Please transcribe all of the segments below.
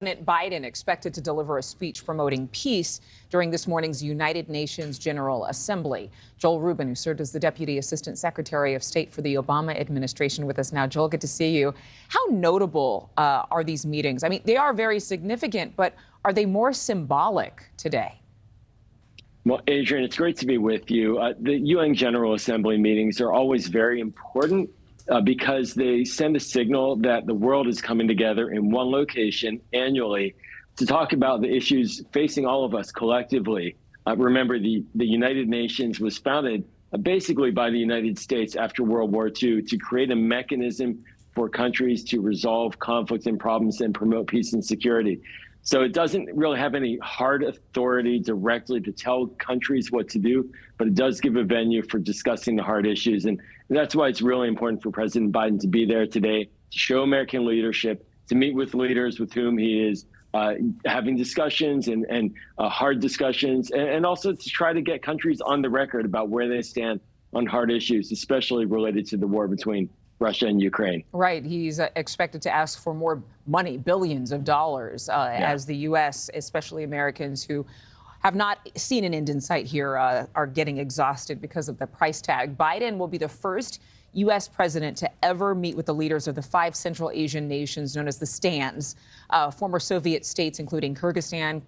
President Biden expected to deliver a speech promoting peace during this morning's United Nations General Assembly. Joel Rubin, who served as the Deputy Assistant Secretary of State for the Obama administration, with us now. Joel, good to see you. How notable are these meetings? I mean, they are very significant, but are they more symbolic today? Well, Adrienne, it's great to be with you. The UN General Assembly meetings are always very important because they send a signal that the world is coming together in one location annually to talk about the issues facing all of us collectively. Remember, the United Nations was founded basically by the United States after World War II to create a mechanism for countries to resolve conflicts and problems and promote peace and security. So it doesn't really have any hard authority directly to tell countries what to do, but it does give a venue for discussing the hard issues. And that's why it's really important for President Biden to be there today, to show American leadership, to meet with leaders with whom he is having discussions and hard discussions, and also to try to get countries on the record about where they stand on hard issues, especially related to the war between Russia and Ukraine. Right. He's expected to ask for more money, billions of dollars, as the U.S., especially Americans who have not seen an end in sight here, are getting exhausted because of the price tag. Biden will be the first U.S. president to ever meet with the leaders of the 5 Central Asian nations known as the STANs, former Soviet states, including Kyrgyzstan,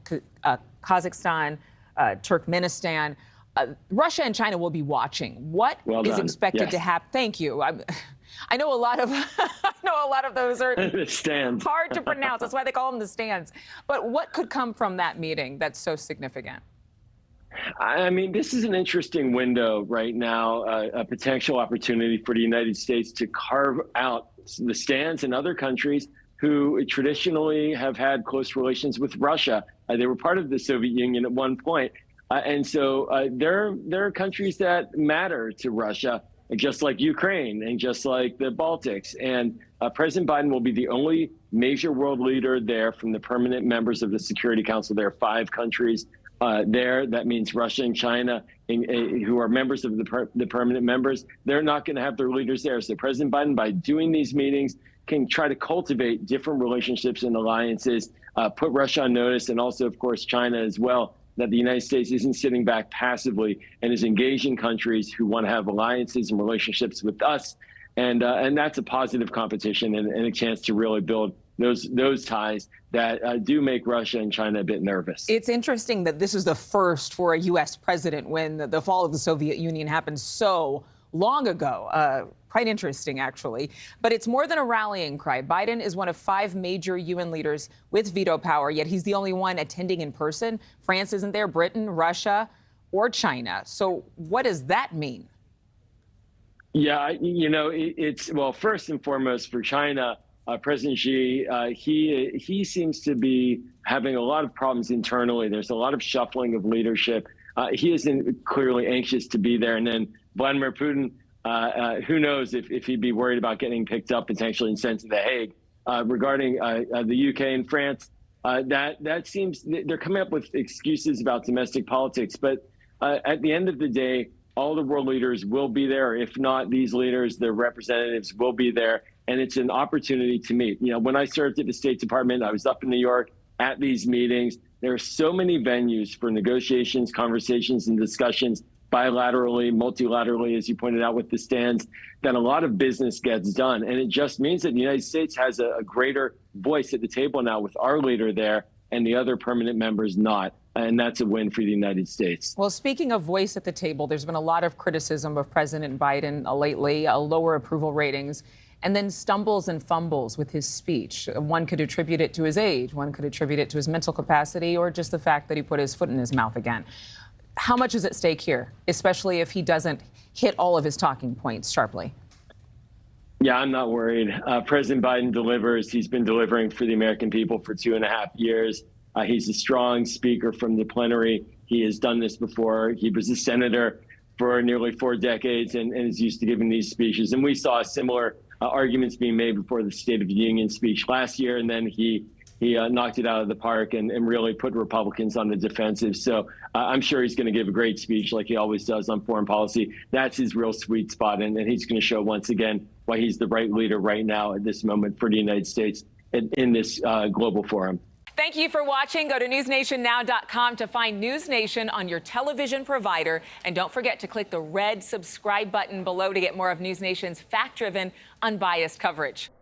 Kazakhstan, Turkmenistan. Russia and China will be watching. What is expected to happen? Thank you. I know a lot of those are the stands. Hard to pronounce. That's why they call them the stands. But what could come from that meeting that's so significant? I mean, this is an interesting window right now, a potential opportunity for the United States to carve out the stands and other countries who traditionally have had close relations with Russia. They were part of the Soviet Union at one point. And so there are countries that matter to Russia, just like Ukraine and just like the Baltics. And President Biden will be the only major world leader there from the permanent members of the Security Council. There are 5 countries there. That means Russia and China, who are members of the permanent members. They're not going to have their leaders there. So President Biden, by doing these meetings, can try to cultivate different relationships and alliances, put Russia on notice, and also, of course, China as well, that the United States isn't sitting back passively and is engaging countries who want to have alliances and relationships with us. And that's a positive competition and a chance to really build those ties that do make Russia and China a bit nervous. It's interesting that this is the first for a U.S. president when the fall of the Soviet Union happened so long ago. Quite interesting, actually. But it's more than a rallying cry. Biden is one of 5 major UN leaders with veto power, yet he's the only one attending in person. France isn't there, Britain, Russia, or China. So what does that mean? Yeah, it's, well, first and foremost for China, President Xi, he seems to be having a lot of problems internally. There's a lot of shuffling of leadership. He isn't clearly anxious to be there. And then Vladimir Putin, who knows if he'd be worried about getting picked up potentially and sent to The Hague. Regarding the UK and France, that seems they're coming up with excuses about domestic politics. But at the end of the day, all the world leaders will be there. If not these leaders, their representatives will be there. And it's an opportunity to meet. When I served at the State Department, I was up in New York at these meetings. There are so many venues for negotiations, conversations, and discussions, bilaterally, multilaterally, as you pointed out with the stands, that a lot of business gets done. And it just means that the United States has a greater voice at the table now with our leader there and the other permanent members not. And that's a win for the United States. Well, speaking of voice at the table, there's been a lot of criticism of President Biden lately, lower approval ratings, and then stumbles and fumbles with his speech. One could attribute it to his age. One could attribute it to his mental capacity or just the fact that he put his foot in his mouth again. How much is at stake here, especially if he doesn't hit all of his talking points sharply? Yeah, I'm not worried. President Biden delivers. He's been delivering for the American people for 2.5 years. He's a strong speaker from the plenary. He has done this before. He was a senator for nearly 4 decades and is used to giving these speeches. And we saw similar arguments being made before the State of the Union speech last year. And then he knocked it out of the park and really put Republicans on the defensive. So I'm sure he's going to give a great speech like he always does on foreign policy. That's his real sweet spot. And he's going to show once again why he's the right leader right now at this moment for the United States in this global forum. Thank you for watching. Go to newsnationnow.com to find News Nation on your television provider. And don't forget to click the red subscribe button below to get more of News Nation's fact-driven, unbiased coverage.